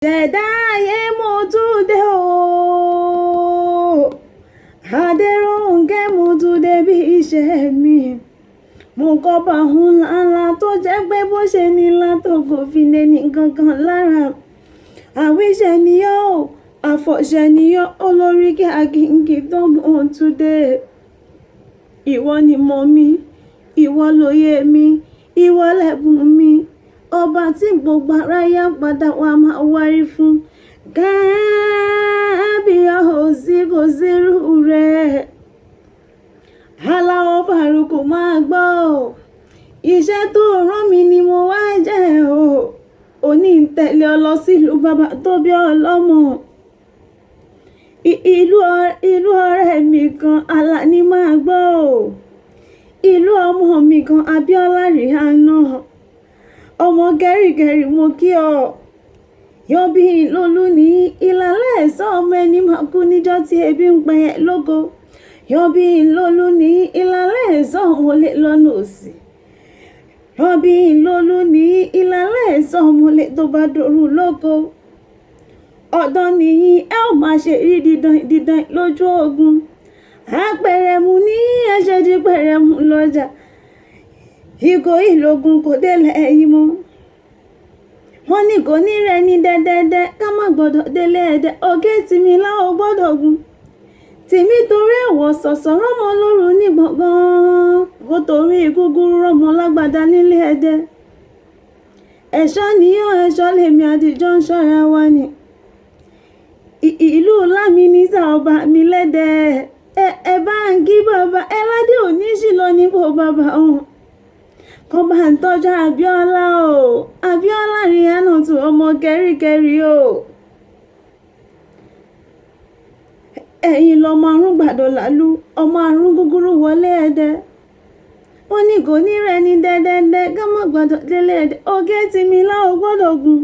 ṣẹ̀dá ayé mo tún dé o Adérónkẹ́ mo tún dé bí iṣẹ́ mi mo kọ́ bá hun ńlá tó jẹ́ pé bó ṣe ní ńlá tó kò fi lè ní kankan lára àwíṣẹ́ ni yóò àfọ̀ṣẹ́ ni yóò olórí kí akínkì tó mo tún dé ìwọ ni mo mi ìwọ lóye mi ìwọ lẹ́bùn mi ọba tí gbogbo aráyá padà wá máa wárí fún kábíyèsí kò sírú rẹ̀ aláwọ̀ fàrúkù máa gbọ́ iṣẹ́ tó rán mi ni mo wá jẹ́ o òní ń tẹ̀lé ọ lọ sílùú bàbá tó bí ọlọ́mọ ìlú ọ̀rẹ́ mi kan Àlàní máa gbọ́ ìlú ọmọ mi kan Abíọ́lá Rihanna ọmọ gẹ́rìgẹ́rì mo kí ọ yọbí lólú ní ìlàlẹ́ ẹ̀sọ́ ọmọ ẹni máa kú níjọ́ tí ebi ń pẹ́ lógo yọbí lólú ní ìlàlẹ́ ẹ̀sọ́ ọmọ olè lọ́nà òsì yọbí lólú ní ìlàlẹ́ ẹ̀sọ́ ọmọ olè tó bá dòrú lóko ọ̀dọ́ nìyí ẹ ò máa ṣe rí dídán lójú ogun àpẹrẹmú ní ẹṣẹ di pẹrẹmú lọ́jà ìgò ìlógun kò délẹ̀ ẹ̀yìn mọ́ wọ́n ní kò ní rẹ̀ ní dẹ́dẹ́dẹ́ ká má gbọ́dọ̀ délé ẹ̀dẹ́ ọ̀gẹ́ Timi láwọn gbọ́dọ̀ gun Timi torí ẹ̀wọ̀ sọ̀sọ̀ rọ́mọ lóru ní gbọ̀ngàn ó torí gúgúrú rọ́mọ lágbàdá nílé ẹ̀dẹ́ ẹ̀ṣọ́ níyàn ẹ̀ṣọ́ lèmi àdìjọ́ ń ṣọ́ra wa ni ìlú lámi ní sàọba mi lẹ́dẹ̀ ẹ bá ń kí bàbá ẹ ládé òní sì lọ nípò bàbá ọ̀hún kọ́ bá ń tọ́jú Abíọ́lá o Abíọ́lá Rihanna tún ọmọ kẹ́ríkẹ́rí o ẹ̀yin lọmọ àrùn gbàdọ̀ lálú ọmọ àrùn gúgúrú wọlé ẹ̀dẹ́ wọ́n ní kò ní rẹ̀ ní dẹ́dẹ́dẹ́ ká má gbọ́dọ̀ délé ẹ̀dẹ́ ọ̀gẹ́ Timi láwọn gbọ́dọ̀ gun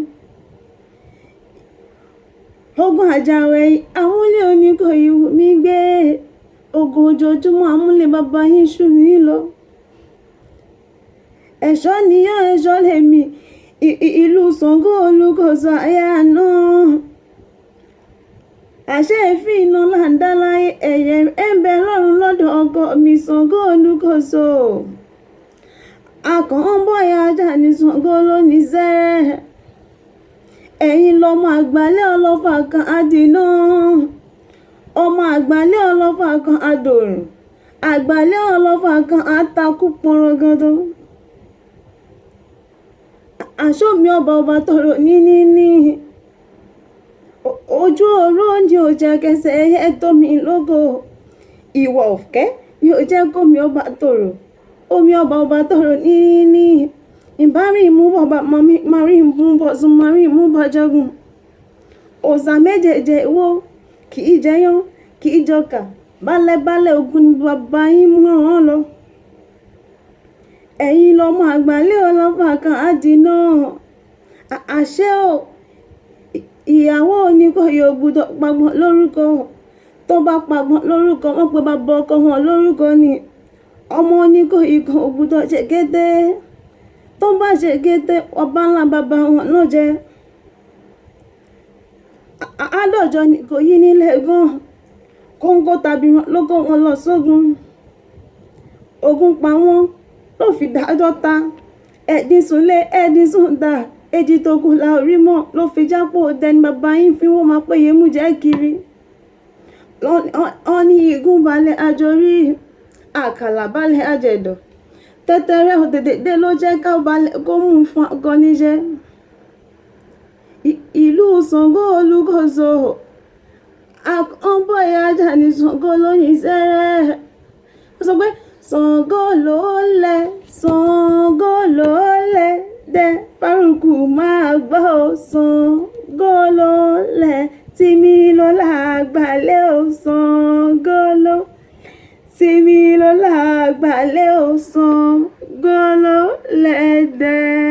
ogun àjàwẹ̀ amúlé Oníkòyí wù mí gbé ogun ojoojúmọ́ amúlé bàbá yín ṣù mí lọ ẹ̀ṣọ́ níyàn ẹ̀ṣọ́ lèmi ìlú Sango Olúkòso àyà náà àṣẹ ìfín iná là ń dá láyé ẹ̀yẹ ẹ̀ ń bẹ lọ́run lọ́dọ̀ ọkọ mi Sango Olúkòso akàn bọ́yá ajá ní Sango lónìí sẹ́rẹ̀ ẹ̀yin lọmọ àgbálẹ̀ Olofa kan adìná ọmọ àgbálẹ̀ Olofa kan adòrùn àgbálẹ̀ Olofa kan atakú pọnrọgọdọ àṣọmi ọba tọrọ ní ojú oró ni ò jẹ́ kẹsẹ̀ ẹyẹ tó mi lógo ìwọ òfkẹ́ ni ò jẹ́ kó mi ọba tọrọ omi ọba tọrọ ní ìbárí ìmúbọ̀ marí ìmúbọ̀ sùn marí ìmúbọ̀ jagun òòsà méjèèjì wo kì í jẹyán kì í jọkà bálẹ̀bálẹ̀ ogun ni bàbá yín mú wọn lọ ẹ̀yin lọmọ àgbálẹ̀ Olofa kan adìná àṣẹ ò ìyàwó Oníkòyí ò gbọ́dọ̀ pagbọ́n lórúkọ tó bá pagbọ́n lórúkọ wọ́n pe bàbá ọkọ wọn lórúkọ ni ọmọ Oníkòyí kan ò gbọ́dọ̀ ṣe kété tó bá ṣe kété ọba ńlá bàbá wọn náà jẹ àádọ́jọ Oníkòyí nílé gan kóńgó tàbí wọn ló kó wọn lọ sógun ogun pa wọn ló fi dájọ́ ta ẹ̀dín súnlé ẹ̀dín súnta èjì tó kù la orí mọ́ ló fi jápò dẹni bàbá yín fi wọ́n máa péye mú jẹ́ kiri wọ́n ní igun balẹ̀ àjòrí àkàlà balẹ̀ àjẹ̀dọ̀ tẹ́tẹ́rẹ́ òdèdè ló jẹ́ ká balẹ̀ kó mú fún ọkọ níjẹ́ ìlú Sango Olúkòso àkànbọ̀yà ajá ní Sango lóyìn sẹ́rẹ̀ ó sọ pé Sango ló lẹ̀ dẹ́ fárúkù máa gbọ́ Sango ló lẹ̀ Timi ló lágbàlẹ̀ ó Sango ló Timi ló lágbàlẹ̀ ó Sango ló lẹ̀ dẹ́.